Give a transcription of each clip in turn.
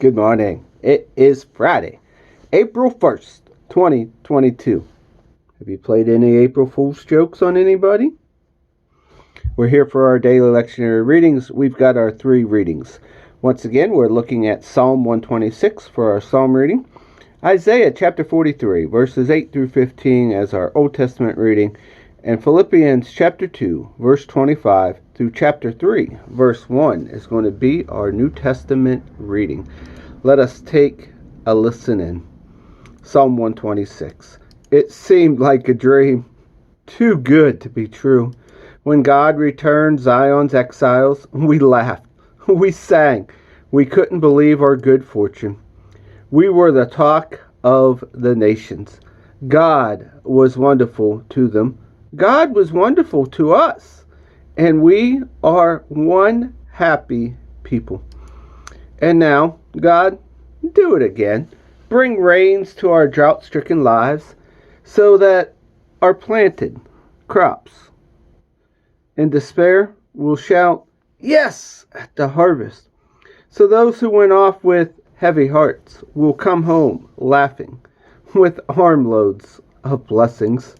Good morning. It is Friday, April 1st, 2022. Have you played any April Fool's jokes on anybody? We're here for our daily lectionary readings. We've got our 3 readings. Once again, we're looking at Psalm 126 for our psalm reading, Isaiah chapter 43, verses 8 through 15 as our Old Testament reading, and Philippians chapter 2, verse 25 through chapter 3, verse 1 is going to be our New Testament reading. Let us take a listen in. Psalm 126. It seemed like a dream, too good to be true. When God returned Zion's exiles, we laughed, we sang, we couldn't believe our good fortune. We were the talk of the nations. God was wonderful to them. God was wonderful to us, and we are one happy people. And now, God, do it again. Bring rains to our drought-stricken lives so that our planted crops in despair will shout, yes, at the harvest. So those who went off with heavy hearts will come home laughing with armloads of blessings.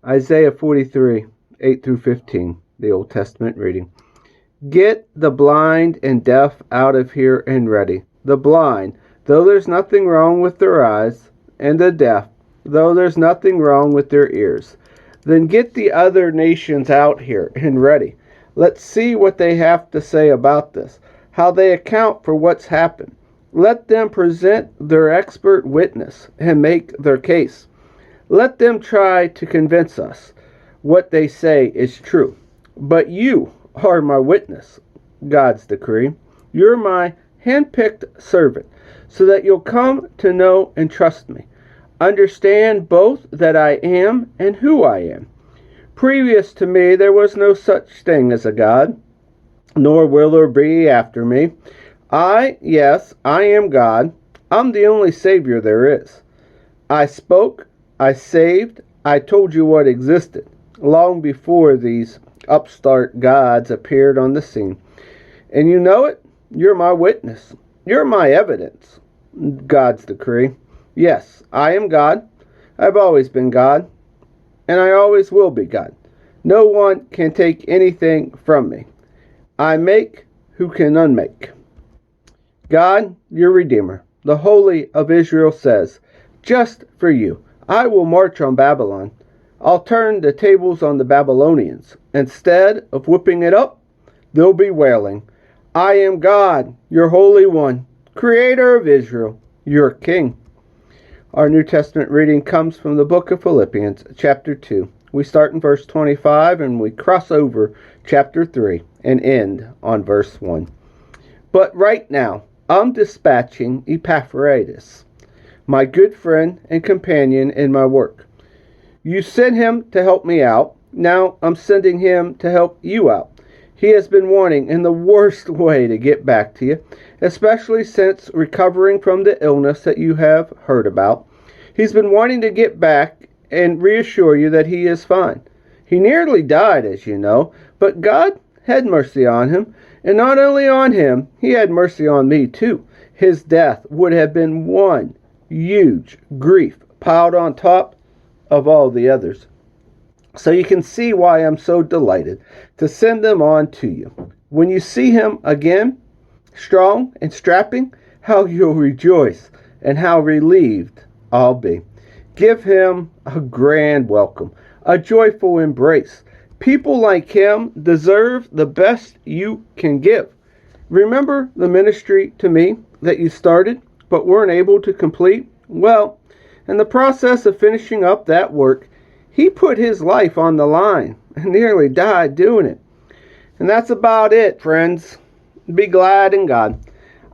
Isaiah 43, 8 through 15, the Old Testament reading. Get the blind and deaf out of here and ready. The blind, though there's nothing wrong with their eyes, and the deaf, though there's nothing wrong with their ears. Then get the other nations out here and ready. Let's see what they have to say about this, how they account for what's happened. Let them present their expert witness and make their case. Let them try to convince us what they say is true. But you are my witness, God's decree. You're my hand-picked servant, so that you'll come to know and trust me. Understand both that I am and who I am. Previous to me there was no such thing as a God, nor will there be after me. I am God. I'm the only Savior there is. I spoke, I saved, I told you what existed, long before these upstart gods appeared on the scene. And you know it? You're my witness. You're my evidence. God's decree. Yes, I am God. I've always been God, and I always will be God. No one can take anything from me. I make who can unmake. God, your Redeemer, the Holy of Israel says, just for you, I will march on Babylon. I'll turn the tables on the Babylonians. Instead of whipping it up, they'll be wailing. I am God, your Holy One, Creator of Israel, your King. Our New Testament reading comes from the book of Philippians, chapter 2. We start in verse 25 and we cross over chapter 3 and end on verse 1. But right now, I'm dispatching Epaphroditus, my good friend and companion in my work. You sent him to help me out. Now I'm sending him to help you out. He has been wanting in the worst way to get back to you, especially since recovering from the illness that you have heard about. He's been wanting to get back and reassure you that he is fine. He nearly died, as you know, but God had mercy on him. And not only on him, he had mercy on me too. His death would have been one huge grief piled on top of all the others. So you can see why I'm so delighted to send them on to you. When you see him again, strong and strapping, how you'll rejoice and how relieved I'll be. Give him a grand welcome, a joyful embrace. People like him deserve the best you can give. Remember the ministry to me that you started but weren't able to complete? Well, in the process of finishing up that work, he put his life on the line and nearly died doing it. And that's about it, friends. Be glad in God.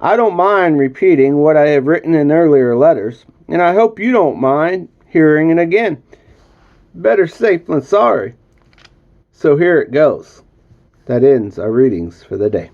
I don't mind repeating what I have written in earlier letters, and I hope you don't mind hearing it again. Better safe than sorry. So here it goes. That ends our readings for the day.